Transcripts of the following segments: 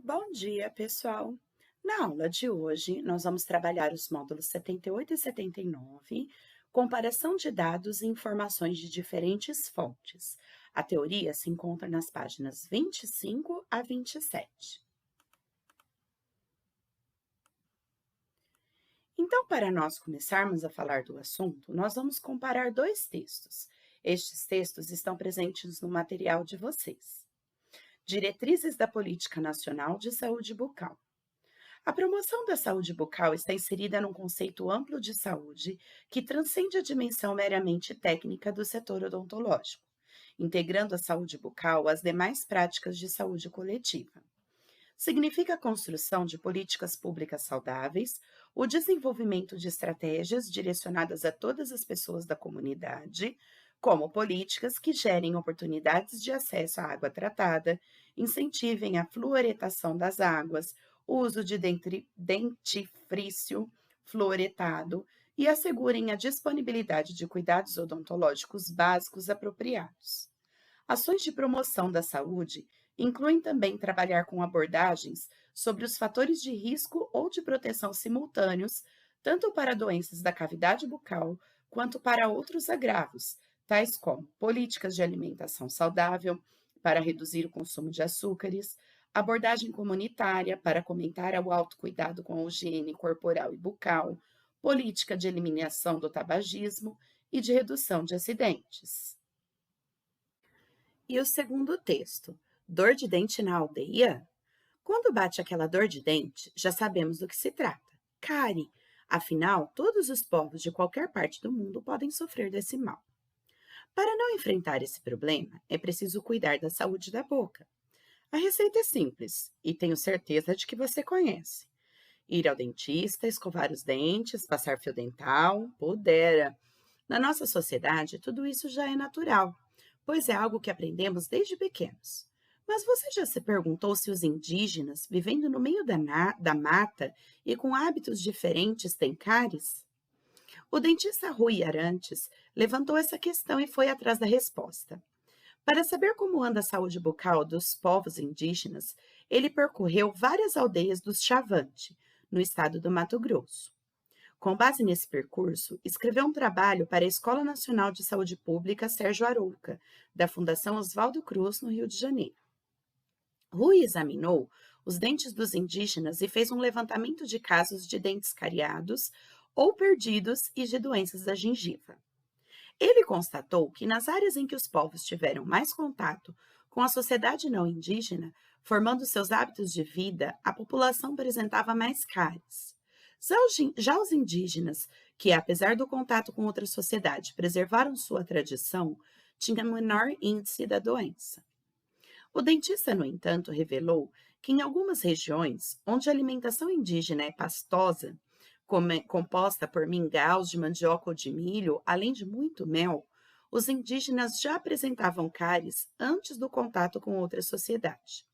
Bom dia, pessoal! Na aula de hoje, nós vamos trabalhar os módulos 78 e 79, comparação de dados e informações de diferentes fontes. A teoria se encontra nas páginas 25 a 27. Então, para nós começarmos a falar do assunto, nós vamos comparar dois textos. Estes textos estão presentes no material de vocês. Diretrizes da Política Nacional de Saúde Bucal. A promoção da saúde bucal está inserida num conceito amplo de saúde que transcende a dimensão meramente técnica do setor odontológico, integrando a saúde bucal às demais práticas de saúde coletiva. Significa a construção de políticas públicas saudáveis, o desenvolvimento de estratégias direcionadas a todas as pessoas da comunidade, como políticas que gerem oportunidades de acesso à água tratada, incentivem a fluoretação das águas, o uso de dentifrício fluoretado e assegurem a disponibilidade de cuidados odontológicos básicos apropriados. Ações de promoção da saúde incluem também trabalhar com abordagens sobre os fatores de risco ou de proteção simultâneos, tanto para doenças da cavidade bucal quanto para outros agravos, tais como políticas de alimentação saudável para reduzir o consumo de açúcares, abordagem comunitária para comentar o autocuidado com a higiene corporal e bucal, política de eliminação do tabagismo e de redução de acidentes. E o segundo texto, dor de dente na aldeia? Quando bate aquela dor de dente, já sabemos do que se trata. Cárie. Afinal, todos os povos de qualquer parte do mundo podem sofrer desse mal. Para não enfrentar esse problema, é preciso cuidar da saúde da boca. A receita é simples e tenho certeza de que você conhece. Ir ao dentista, escovar os dentes, passar fio dental, pudera. Na nossa sociedade, tudo isso já é natural, pois é algo que aprendemos desde pequenos. Mas você já se perguntou se os indígenas, vivendo no meio da mata e com hábitos diferentes, têm cáries? O dentista Rui Arantes levantou essa questão e foi atrás da resposta. Para saber como anda a saúde bucal dos povos indígenas, ele percorreu várias aldeias do Chavante, no estado do Mato Grosso. Com base nesse percurso, escreveu um trabalho para a Escola Nacional de Saúde Pública Sérgio Arouca, da Fundação Oswaldo Cruz, no Rio de Janeiro. Rui examinou os dentes dos indígenas e fez um levantamento de casos de dentes cariados ou perdidos e de doenças da gengiva. Ele constatou que nas áreas em que os povos tiveram mais contato com a sociedade não indígena, formando seus hábitos de vida, a população apresentava mais cáries. Já os indígenas, que apesar do contato com outra sociedade preservaram sua tradição, tinham menor índice da doença. O dentista, no entanto, revelou que em algumas regiões, onde a alimentação indígena é pastosa, composta por mingaus de mandioca ou de milho, além de muito mel, os indígenas já apresentavam cáries antes do contato com outra sociedade.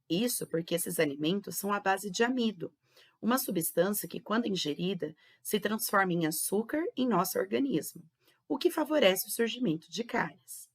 Isso porque esses alimentos são à base de amido, uma substância que, quando ingerida, se transforma em açúcar em nosso organismo, o que favorece o surgimento de cáries.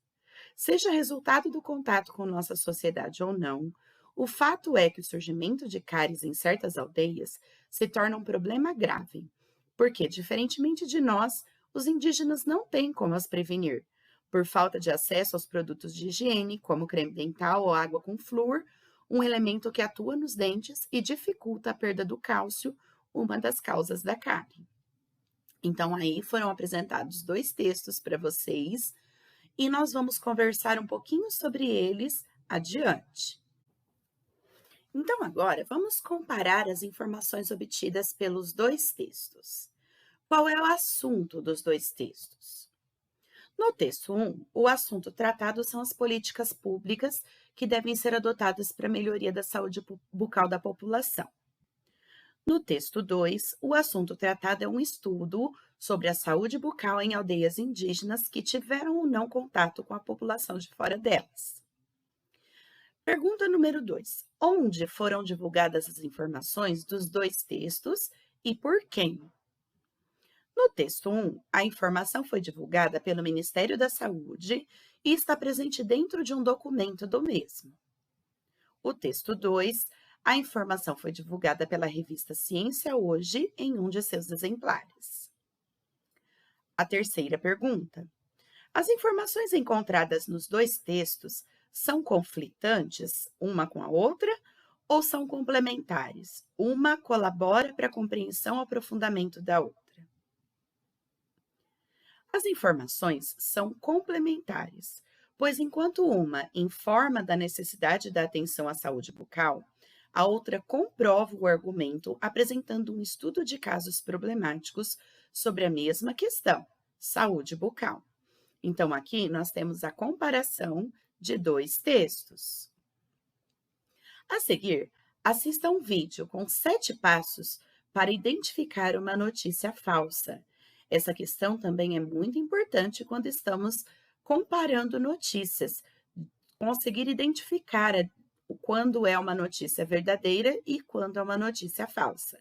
Seja resultado do contato com nossa sociedade ou não, o fato é que o surgimento de cáries em certas aldeias se torna um problema grave, porque, diferentemente de nós, os indígenas não têm como as prevenir, por falta de acesso aos produtos de higiene, como creme dental ou água com flúor, um elemento que atua nos dentes e dificulta a perda do cálcio, uma das causas da cárie. Então, aí foram apresentados dois textos para vocês, e nós vamos conversar um pouquinho sobre eles adiante. Então, agora, vamos comparar as informações obtidas pelos dois textos. Qual é o assunto dos dois textos? No texto 1, o assunto tratado são as políticas públicas que devem ser adotadas para a melhoria da saúde bucal da população. No texto 2, o assunto tratado é um estudo sobre a saúde bucal em aldeias indígenas que tiveram ou não contato com a população de fora delas. Pergunta número 2. Onde foram divulgadas as informações dos dois textos e por quem? No texto 1, a informação foi divulgada pelo Ministério da Saúde e está presente dentro de um documento do mesmo. O texto 2, A informação foi divulgada pela revista Ciência Hoje em um de seus exemplares. A terceira pergunta: as informações encontradas nos dois textos são conflitantes uma com a outra ou são complementares? Uma colabora para a compreensão ou aprofundamento da outra. As informações são complementares, pois enquanto uma informa da necessidade da atenção à saúde bucal, a outra comprova o argumento apresentando um estudo de casos problemáticos sobre a mesma questão, saúde bucal. Então, aqui nós temos a comparação de dois textos. A seguir, assista a um vídeo com 7 passos para identificar uma notícia falsa. Essa questão também é muito importante quando estamos comparando notícias, conseguir identificar quando é uma notícia verdadeira e quando é uma notícia falsa.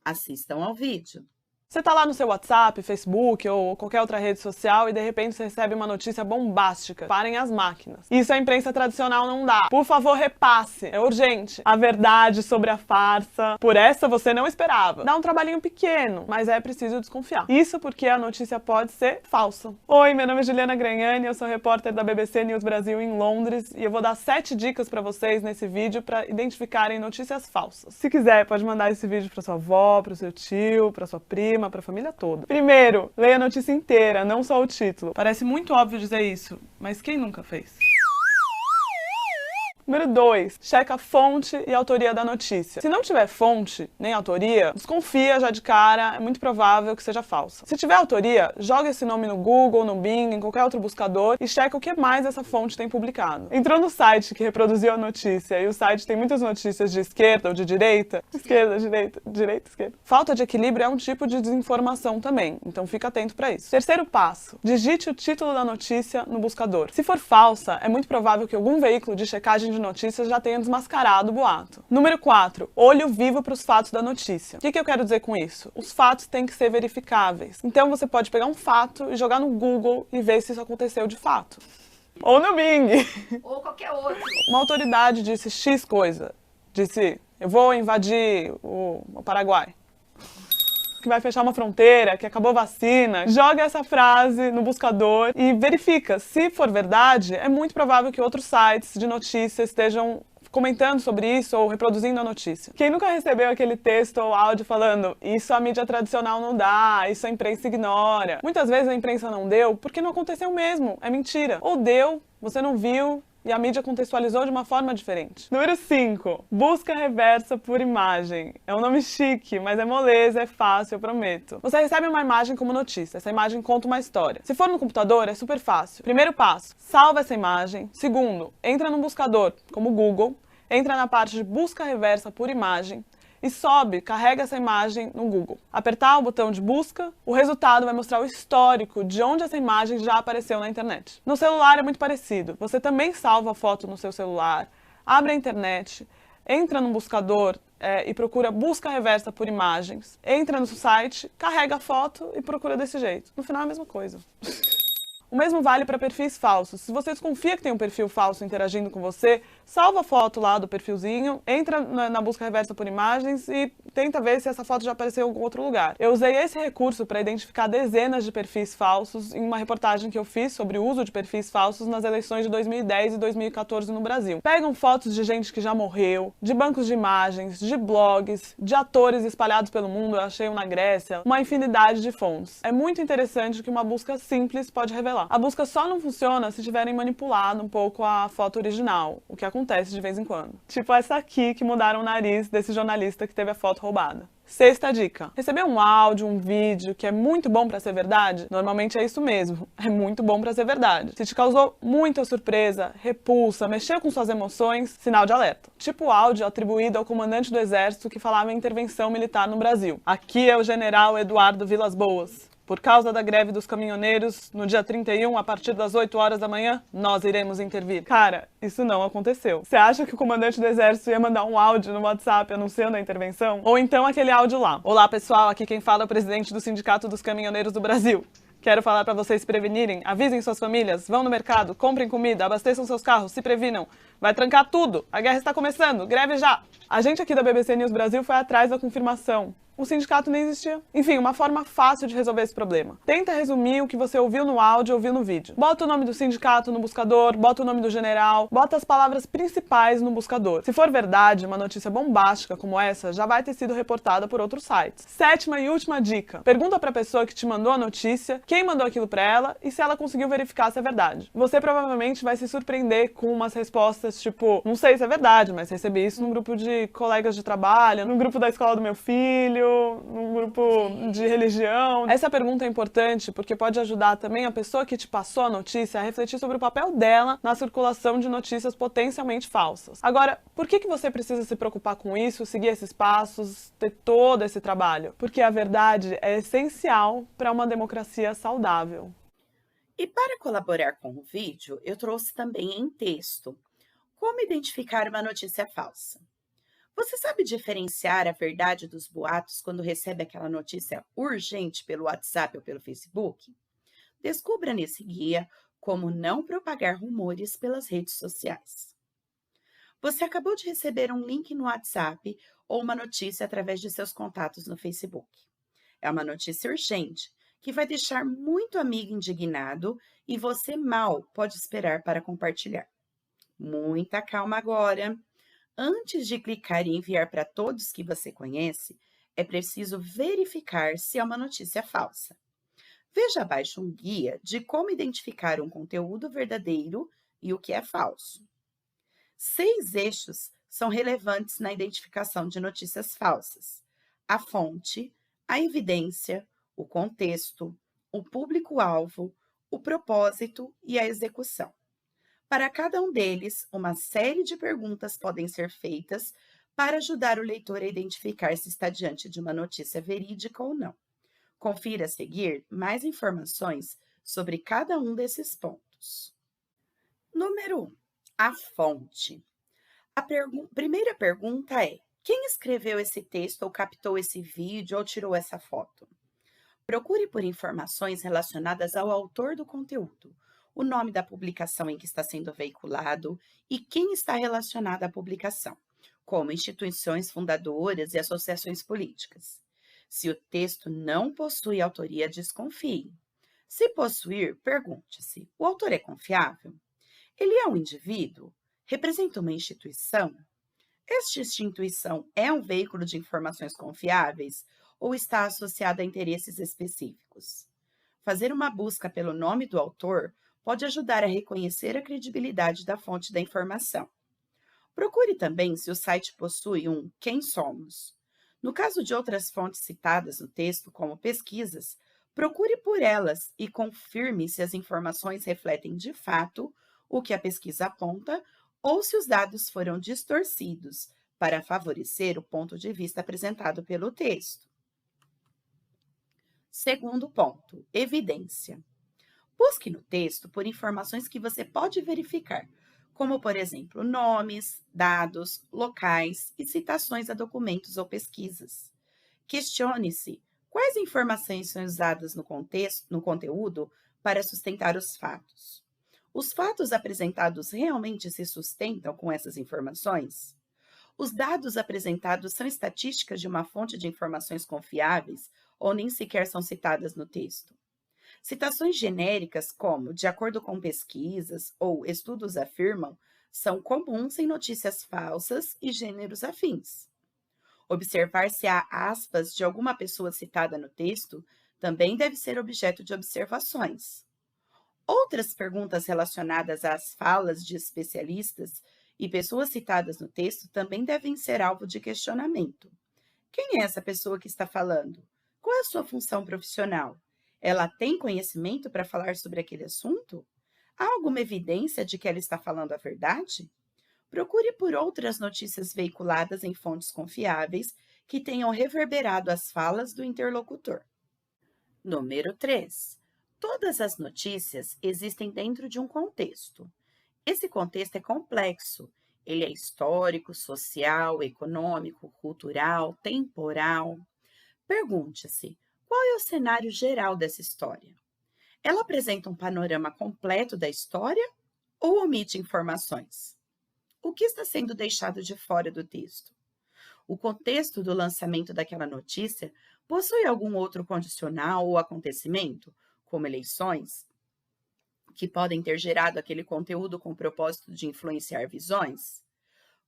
Assistam ao vídeo. Você tá lá no seu WhatsApp, Facebook ou qualquer outra rede social e de repente você recebe uma notícia bombástica. Parem as máquinas. Isso a imprensa tradicional não dá. Por favor, repasse. É urgente. A verdade sobre a farsa. Por essa você não esperava. Dá um trabalhinho pequeno, mas é preciso desconfiar. Isso porque a notícia pode ser falsa. Oi, meu nome é Juliana Gragnani, eu sou repórter da BBC News Brasil em Londres e eu vou dar 7 dicas para vocês nesse vídeo para identificarem notícias falsas. Se quiser, pode mandar esse vídeo para sua avó, para o seu tio, para sua prima, para a família toda. Primeiro, leia a notícia inteira, não só o título. Parece muito óbvio dizer isso, mas quem nunca fez? Número 2, checa a fonte e a autoria da notícia. Se não tiver fonte, nem autoria, desconfia já de cara, é muito provável que seja falsa. Se tiver autoria, joga esse nome no Google, no Bing, em qualquer outro buscador e checa o que mais essa fonte tem publicado. Entrou no site que reproduziu a notícia e o site tem muitas notícias de esquerda ou de direita, esquerda, direita, direita, esquerda. Falta de equilíbrio é um tipo de desinformação também, então fica atento para isso. Terceiro passo, digite o título da notícia no buscador. Se for falsa, é muito provável que algum veículo de checagem de notícias já tenha desmascarado o boato. Número 4. Olho vivo para os fatos da notícia. O que eu quero dizer com isso? Os fatos têm que ser verificáveis. Então você pode pegar um fato e jogar no Google e ver se isso aconteceu de fato. Ou no Bing. Ou qualquer outro. Uma autoridade disse X coisa. Disse, eu vou invadir o Paraguai. Que vai fechar uma fronteira, que acabou a vacina. Joga essa frase no buscador e verifica. Se for verdade, é muito provável que outros sites de notícias estejam comentando sobre isso ou reproduzindo a notícia. Quem nunca recebeu aquele texto ou áudio falando isso a mídia tradicional não dá, isso a imprensa ignora. Muitas vezes a imprensa não deu porque não aconteceu mesmo, é mentira. Ou deu, você não viu, e a mídia contextualizou de uma forma diferente. Número 5. Busca reversa por imagem. É um nome chique, mas é moleza, é fácil, eu prometo. Você recebe uma imagem como notícia. Essa imagem conta uma história. Se for no computador, é super fácil. Primeiro passo, salva essa imagem. Segundo, entra num buscador, como o Google. Entra na parte de busca reversa por imagem. E sobe, carrega essa imagem no Google. Apertar o botão de busca, o resultado vai mostrar o histórico de onde essa imagem já apareceu na internet. No celular é muito parecido. Você também salva a foto no seu celular, abre a internet, entra no buscador e procura busca reversa por imagens, entra no site, carrega a foto e procura desse jeito. No final é a mesma coisa. O mesmo vale para perfis falsos. Se você desconfia que tem um perfil falso interagindo com você, salva a foto lá do perfilzinho, entra na busca reversa por imagens e tenta ver se essa foto já apareceu em algum outro lugar. Eu usei esse recurso para identificar dezenas de perfis falsos em uma reportagem que eu fiz sobre o uso de perfis falsos nas eleições de 2010 e 2014 no Brasil. Pegam fotos de gente que já morreu, de bancos de imagens, de blogs, de atores espalhados pelo mundo, eu achei um na Grécia, uma infinidade de fontes. É muito interessante que uma busca simples pode revelar. A busca só não funciona se tiverem manipulado um pouco a foto original, o que acontece de vez em quando. Tipo essa aqui que mudaram o nariz desse jornalista que teve a foto roubada. Sexta dica. Receber um áudio, um vídeo que é muito bom pra ser verdade, normalmente é isso mesmo, é muito bom pra ser verdade. Se te causou muita surpresa, repulsa, mexeu com suas emoções, sinal de alerta. Tipo o áudio atribuído ao comandante do exército que falava em intervenção militar no Brasil. Aqui é o general Eduardo Vilas Boas. Por causa da greve dos caminhoneiros, no dia 31, a partir das 8 horas da manhã, nós iremos intervir. Cara, isso não aconteceu. Você acha que o comandante do exército ia mandar um áudio no WhatsApp anunciando a intervenção? Ou então aquele áudio lá. Olá pessoal, aqui quem fala é o presidente do Sindicato dos Caminhoneiros do Brasil. Quero falar para vocês se prevenirem, avisem suas famílias, vão no mercado, comprem comida, abasteçam seus carros, se previnam. Vai trancar tudo. A guerra está começando. Greve já. A gente aqui da BBC News Brasil foi atrás da confirmação. O sindicato nem existia. Enfim, uma forma fácil de resolver esse problema. Tenta resumir o que você ouviu no áudio ou ouviu no vídeo. Bota o nome do sindicato no buscador, bota o nome do general, bota as palavras principais no buscador. Se for verdade, uma notícia bombástica como essa já vai ter sido reportada por outros sites. 7ª e última dica. Pergunta pra pessoa que te mandou a notícia, quem mandou aquilo pra ela e se ela conseguiu verificar se é verdade. Você provavelmente vai se surpreender com umas respostas tipo, não sei se é verdade, mas recebi isso num grupo de colegas de trabalho, num grupo da escola do meu filho, num grupo de religião. Essa pergunta é importante porque pode ajudar também a pessoa que te passou a notícia a refletir sobre o papel dela na circulação de notícias potencialmente falsas. Agora, por que você precisa se preocupar com isso, seguir esses passos, ter todo esse trabalho? Porque a verdade é essencial para uma democracia saudável. E para colaborar com o vídeo, eu trouxe também em texto como identificar uma notícia falsa. Você sabe diferenciar a verdade dos boatos quando recebe aquela notícia urgente pelo WhatsApp ou pelo Facebook? Descubra nesse guia como não propagar rumores pelas redes sociais. Você acabou de receber um link no WhatsApp ou uma notícia através de seus contatos no Facebook. É uma notícia urgente que vai deixar muito amigo indignado e você mal pode esperar para compartilhar. Muita calma agora. Antes de clicar e enviar para todos que você conhece, é preciso verificar se é uma notícia falsa. Veja abaixo um guia de como identificar um conteúdo verdadeiro e o que é falso. 6 eixos são relevantes na identificação de notícias falsas: a fonte, a evidência, o contexto, o público-alvo, o propósito e a execução. Para cada um deles, uma série de perguntas podem ser feitas para ajudar o leitor a identificar se está diante de uma notícia verídica ou não. Confira a seguir mais informações sobre cada um desses pontos. Número 1. A fonte. A primeira pergunta é: quem escreveu esse texto ou captou esse vídeo ou tirou essa foto? Procure por informações relacionadas ao autor do conteúdo, o nome da publicação em que está sendo veiculado e quem está relacionado à publicação, como instituições fundadoras e associações políticas. Se o texto não possui autoria, desconfie. Se possuir, pergunte-se: o autor é confiável? Ele é um indivíduo? Representa uma instituição? Esta instituição é um veículo de informações confiáveis ou está associada a interesses específicos? Fazer uma busca pelo nome do autor pode ajudar a reconhecer a credibilidade da fonte da informação. Procure também se o site possui um Quem Somos. No caso de outras fontes citadas no texto, como pesquisas, procure por elas e confirme se as informações refletem de fato o que a pesquisa aponta ou se os dados foram distorcidos para favorecer o ponto de vista apresentado pelo texto. Segundo ponto, evidência. Busque no texto por informações que você pode verificar, como, por exemplo, nomes, dados, locais e citações a documentos ou pesquisas. Questione-se quais informações são usadas no conteúdo para sustentar os fatos. Os fatos apresentados realmente se sustentam com essas informações? Os dados apresentados são estatísticas de uma fonte de informações confiáveis ou nem sequer são citadas no texto? Citações genéricas como "de acordo com pesquisas" ou "estudos afirmam" são comuns em notícias falsas e gêneros afins. Observar se há aspas de alguma pessoa citada no texto também deve ser objeto de observações. Outras perguntas relacionadas às falas de especialistas e pessoas citadas no texto também devem ser alvo de questionamento. Quem é essa pessoa que está falando? Qual é a sua função profissional? Ela tem conhecimento para falar sobre aquele assunto? Há alguma evidência de que ela está falando a verdade? Procure por outras notícias veiculadas em fontes confiáveis que tenham reverberado as falas do interlocutor. Número 3. Todas as notícias existem dentro de um contexto. Esse contexto é complexo. Ele é histórico, social, econômico, cultural, temporal. Pergunte-se: qual é o cenário geral dessa história? Ela apresenta um panorama completo da história ou omite informações? o que está sendo deixado de fora do texto? O contexto do lançamento daquela notícia possui algum outro condicional ou acontecimento, como eleições, que podem ter gerado aquele conteúdo com o propósito de influenciar visões?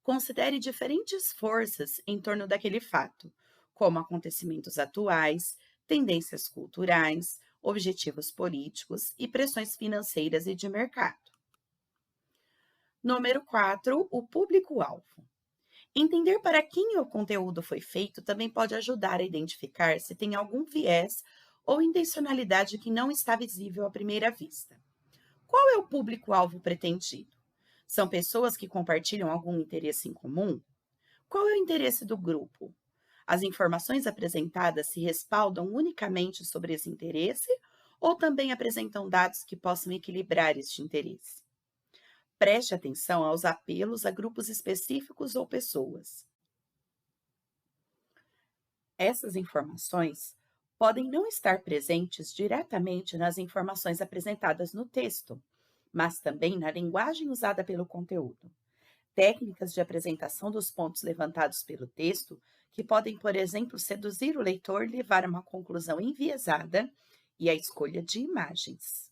Considere diferentes forças em torno daquele fato, como acontecimentos atuais, tendências culturais, objetivos políticos e pressões financeiras e de mercado. Número 4, o público-alvo. Entender para quem o conteúdo foi feito também pode ajudar a identificar se tem algum viés ou intencionalidade que não está visível à primeira vista. Qual é o público-alvo pretendido? São pessoas que compartilham algum interesse em comum? Qual é o interesse do grupo? As informações apresentadas se respaldam unicamente sobre esse interesse ou também apresentam dados que possam equilibrar este interesse? Preste atenção aos apelos a grupos específicos ou pessoas. Essas informações podem não estar presentes diretamente nas informações apresentadas no texto, mas também na linguagem usada pelo conteúdo. Técnicas de apresentação dos pontos levantados pelo texto, que podem, por exemplo, seduzir o leitor e levar a uma conclusão enviesada, e a escolha de imagens.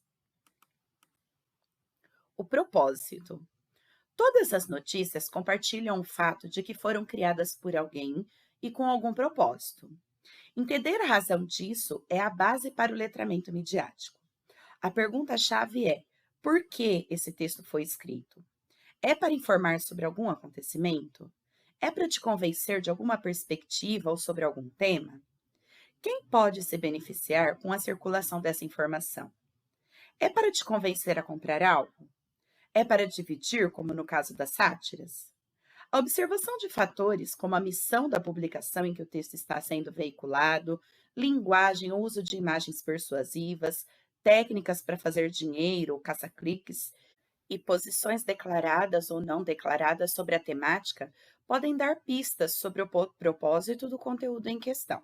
O propósito. Todas as notícias compartilham o fato de que foram criadas por alguém e com algum propósito. Entender a razão disso é a base para o letramento midiático. A pergunta-chave é: por que esse texto foi escrito? É para informar sobre algum acontecimento? É para te convencer de alguma perspectiva ou sobre algum tema? Quem pode se beneficiar com a circulação dessa informação? É para te convencer a comprar algo? É para dividir, como no caso das sátiras? A observação de fatores como a missão da publicação em que o texto está sendo veiculado, linguagem, uso de imagens persuasivas, técnicas para fazer dinheiro ou caça-cliques e posições declaradas ou não declaradas sobre a temática podem dar pistas sobre o propósito do conteúdo em questão.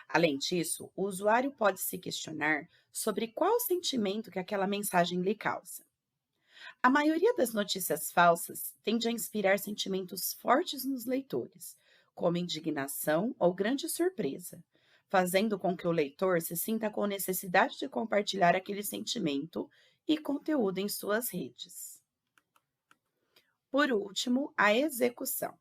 Além disso, o usuário pode se questionar sobre qual sentimento que aquela mensagem lhe causa. A maioria das notícias falsas tende a inspirar sentimentos fortes nos leitores, como indignação ou grande surpresa, fazendo com que o leitor se sinta com necessidade de compartilhar aquele sentimento e conteúdo em suas redes. Por último, a execução.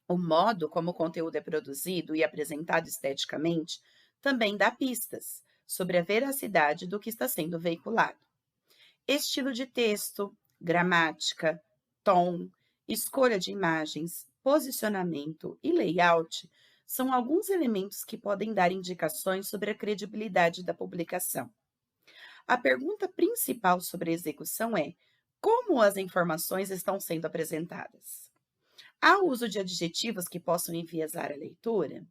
O modo como o conteúdo é produzido e apresentado esteticamente também dá pistas sobre a veracidade do que está sendo veiculado. Estilo de texto, gramática, tom, escolha de imagens, posicionamento e layout são alguns elementos que podem dar indicações sobre a credibilidade da publicação. A pergunta principal sobre a execução é: como as informações estão sendo apresentadas? Há uso de adjetivos que possam enviesar a leitura?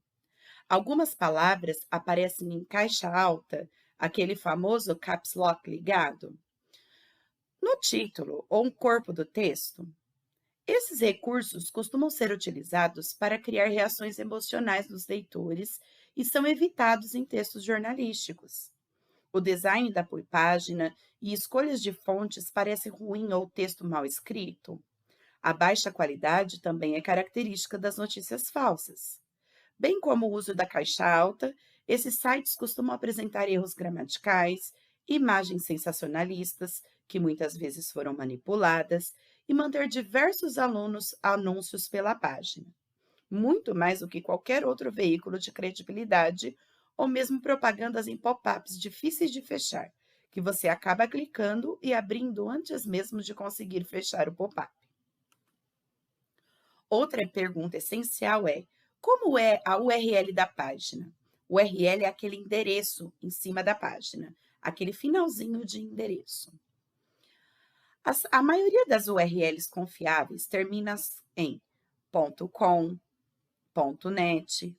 Algumas palavras aparecem em caixa alta, aquele famoso caps lock ligado, no título ou no corpo do texto. Esses recursos costumam ser utilizados para criar reações emocionais nos leitores e são evitados em textos jornalísticos. O design da página e escolhas de fontes parecem ruim ou o texto mal escrito. A baixa qualidade também é característica das notícias falsas. Bem como o uso da caixa alta, esses sites costumam apresentar erros gramaticais, imagens sensacionalistas, que muitas vezes foram manipuladas, e manter diversos anúncios pela página. Muito mais do que qualquer outro veículo de credibilidade, ou mesmo propagandas em pop-ups difíceis de fechar, que você acaba clicando e abrindo antes mesmo de conseguir fechar o pop-up. Outra pergunta essencial é: como é a URL da página? O URL é aquele endereço em cima da página, aquele finalzinho de endereço. A maioria das URLs confiáveis termina em .com, .net,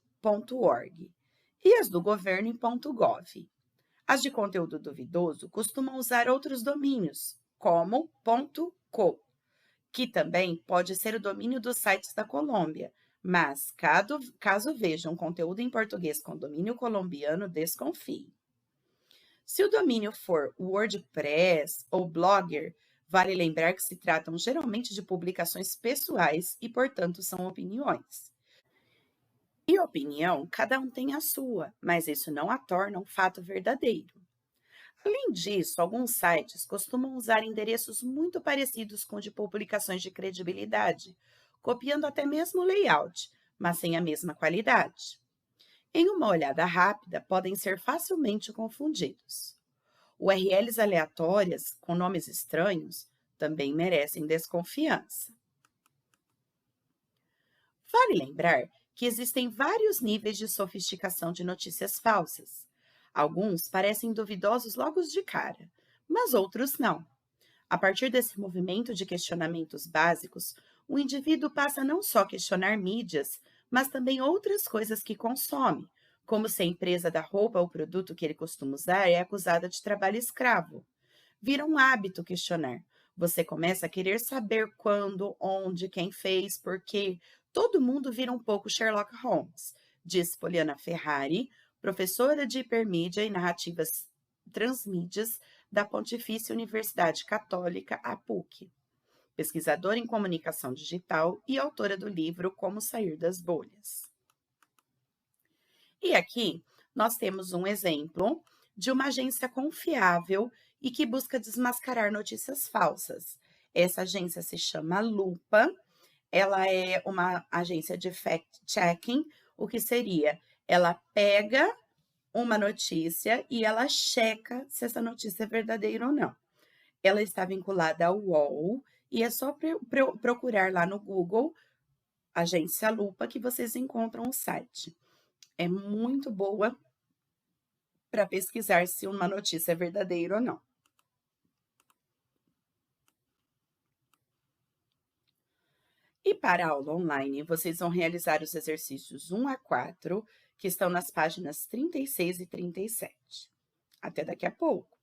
.org e as do governo em .gov. As de conteúdo duvidoso costumam usar outros domínios, como .co, que também pode ser o domínio dos sites da Colômbia, mas caso vejam conteúdo em português com domínio colombiano, desconfie. Se o domínio for WordPress ou Blogger, Vale lembrar que se tratam geralmente de publicações pessoais e, portanto, são opiniões. E opinião, cada um tem a sua, mas isso não a torna um fato verdadeiro. Além disso, alguns sites costumam usar endereços muito parecidos com o de publicações de credibilidade, copiando até mesmo o layout, mas sem a mesma qualidade. Em uma olhada rápida, podem ser facilmente confundidos. URLs aleatórias com nomes estranhos também merecem desconfiança. Vale lembrar que existem vários níveis de sofisticação de notícias falsas. Alguns parecem duvidosos logo de cara, mas outros não. A partir desse movimento de questionamentos básicos, o indivíduo passa a não só questionar mídias, mas também outras coisas que consome, como se a empresa da roupa ou produto que ele costuma usar é acusada de trabalho escravo. Vira um hábito questionar. Você começa a querer saber quando, onde, quem fez, por quê. Todo mundo vira um pouco Sherlock Holmes, diz Poliana Ferrari, professora de hipermídia e narrativas transmídias da Pontifícia Universidade Católica, a PUC, pesquisadora em comunicação digital e autora do livro Como Sair das Bolhas. E aqui nós temos um exemplo de uma agência confiável e que busca desmascarar notícias falsas. Essa agência se chama Lupa, ela é uma agência de fact-checking, o que seria? Ela pega uma notícia e ela checa se essa notícia é verdadeira ou não. Ela está vinculada ao UOL e é só procurar lá no Google, Agência Lupa, que vocês encontram o site. É muito boa para pesquisar se uma notícia é verdadeira ou não. E para a aula online, vocês vão realizar os exercícios 1 a 4, que estão nas páginas 36 e 37. Até daqui a pouco!